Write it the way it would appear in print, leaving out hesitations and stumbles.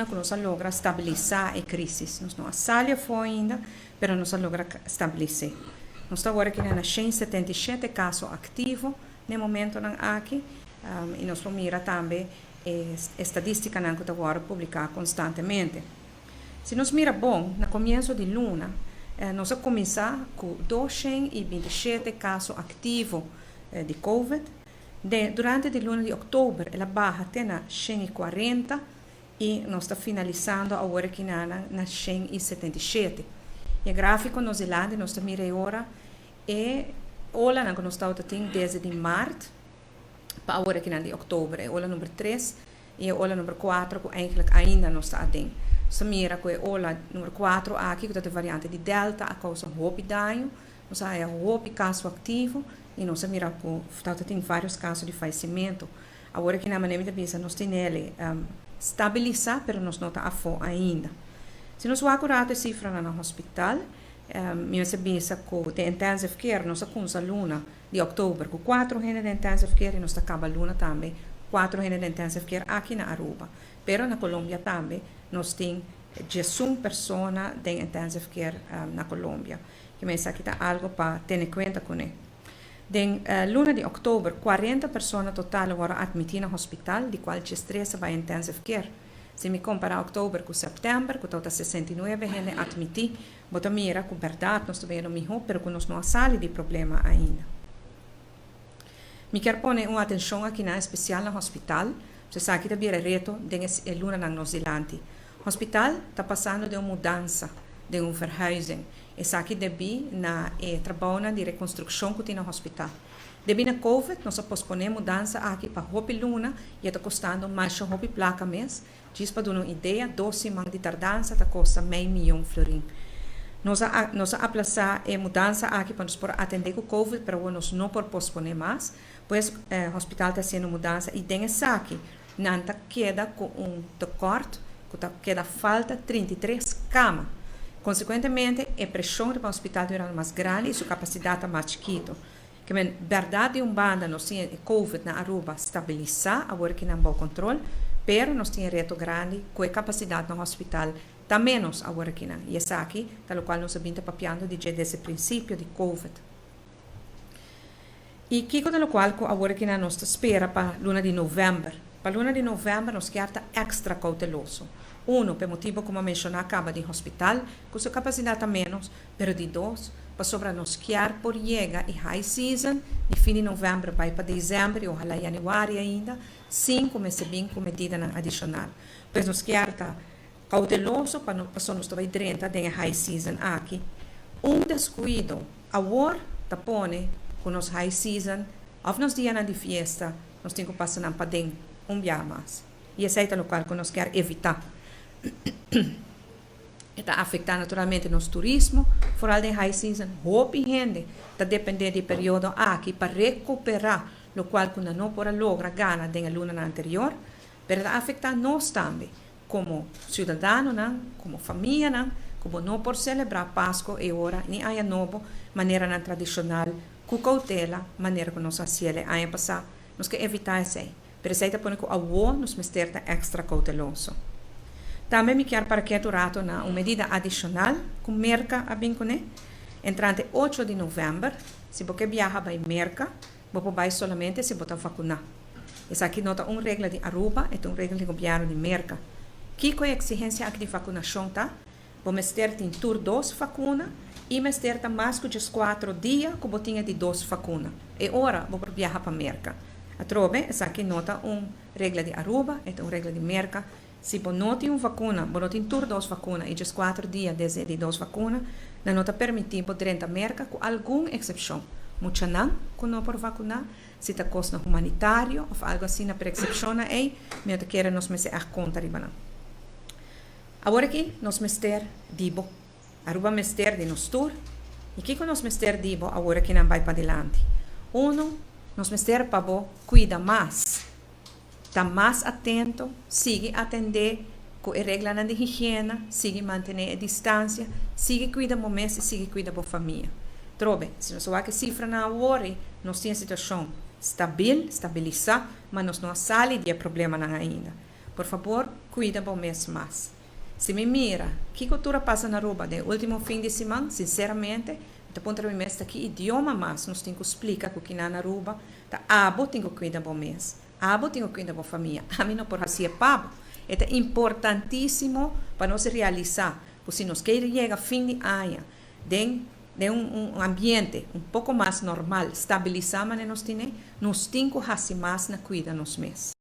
que nós logra estabilizar a crise. Nós não saímos fora ainda, mas nós logra estabilizar. Nós estamos agora aqui na 177 casos ativos no momento aqui, e nós vamos mirar também a estadística que está agora publicada constantemente. Se nós mira bom, no começo de luna, nós vamos começar com 227 casos ativos de COVID. Durante a luna de outubro, ela baixa até na 140 e nós estamos finalizando agora aqui na 177. E o gráfico nos Zelândia, nós estamos mirando agora, e olha que nós estamos desde de março para agora aqui de outubro. É olha número 3 e olha número 4, que eigenlijk ainda não está dentro. Nós mira que olha número 4 aqui, que é a variante de Delta, a causa um roubo de dano, nós temos um roubo de caso ativo, e nós mira que tem vários casos de falecimento. Agora que na maneira de pensar, nós temos ele estabilizar, mas nós não estamos a fora ainda. Se nós vamos a cifra no hospital, nós pensa que de intensive care, nós temos a luna de outubro, com 4 gente de intensive care, e nós acaba a luna também, 4 gente de intensive care aqui na Aruba. Pero na Colômbia também, nós temos 11 pessoas de intensive care na Colômbia. Que me aqui está algo para ter em conta com ele. Den luna de outubro, 40 pessoas total agora admitidas no hospital, de qual 13 vai intensive care. Se me comparar outubro com setembro, que está 69 gente admitidas, bota mira com verdade, nós também melhor, mas que nós não saímos de problema ainda. Me quero pôr uma atenção aqui na especial no hospital. Você sabe que também é reto de luna na Nova Zelândia. O hospital está passando de uma mudança, de um verhuizing. Esse aqui deve na trabalho de reconstrução que tem no hospital. Devido a Covid, nós posponemos mudança aqui para Hopi Luna e está custando mais de Hopi placa mês. Diz para dar uma ideia, 12 semanas de tardança está custando meio milhão de florim. Nós aplazar a mudança aqui para nós atender com Covid, mas nós não podemos posponer mais, pois o hospital está sendo mudança e tem essa aqui, não queda com um corte, queda falta 33 camas. Consequentemente, a pressão para o hospital é mais grande e sua capacidade é mais pequena. Que a verdade banda nós temos COVID na Aruba estabilizar, agora que não há bom controle, mas nós temos reto grande com a capacidade no hospital está menos agora que não. E essa aqui, tal qual nós estamos papiando desde o princípio de COVID. E que tal qual agora que não nós espera para a luna de novembro. Para a luna de novembro nós queremos extra cauteloso. Por motivo, como mencionei, acaba de hospital, com sua capacidade a menos, mas de 2, para sobre nós querer por chegar e high season, de fim de novembro vai para dezembro, e ojalá janeiro ainda, 5 meses bem com medida adicional. Pois nós queremos estar cauteloso para não passar nos 30 de high season aqui. Descuido, agora, tapone, com nos high season, ou nos dias de festa, nós temos que passar para dentro, dia mais. E esse é o local que nós queremos evitar. Está afetando naturalmente nosso turismo, fora de high season, roupa e gente, está dependendo do período aqui para recuperar, o qual não pode lograr ganhar da luna anterior, mas está afetando nós também, como cidadãos, como família, como não por celebrar Páscoa e hora, nem ano novo, maneira não tradicional, com cautela, maneira que nós fazíamos ano passado, nós queremos evitar isso aí. Mas aí está pondo que o avô nos mester extra cauteloso. Também me quero para que é durado uma medida adicional com merca a bincone. Entrante 8 de novembro, se você viaja para merca, você vai somente se você vacinar. Essa aqui nota uma regra de Aruba, é uma regra de governo de merca. Que é a exigência aqui de vacinação, tá? Você tem tur 2 vacinas e você tem mais que 4 dias que você tinha de 2 vacinas. E agora você viaja para merca. A trobe, essa aqui nota uma regra de Aruba, é uma regra de merca. Se você não tem uma vacuna, você não tem tur 2 vacinas e 4 dias desde de 2 vacinas, não está permitido poder entrar merca com alguma exceção. Muita não, que não por vacinar, se está custo humanitário ou algo assim, por exceção, aí, me quero nos meter a conta de banana. Agora aqui, nós mester dibo. Aruba mester de nos tour. E que nós mester dibo, agora que não vai para adelante. Nós mester para cuida mais. Está mais atento, sigue atender com a regra de higiene, sigue manter a distância, sigue cuidar do momento e sigue cuidar da família. Trobe, se nós olhar que cifra na hora, nós temos a situação estabilizar, mas nós não saímos de problema ainda. Por favor, cuida bom mês mais. Se me mira, que cultura passa na Aruba no último fim de semana, sinceramente, da ponta do mês aqui idioma mais, nós temos que explicar o que na Aruba, tá abo tem que cuidar bom mês, abo tem que cuidar boa família, a mim não por assim pabo. É importantíssimo para nós realizar, porque se nós queremos chegar a fim de ano, de um ambiente um pouco mais normal, estabilizar, mas nós temos que fazer mais na cuida nos meses.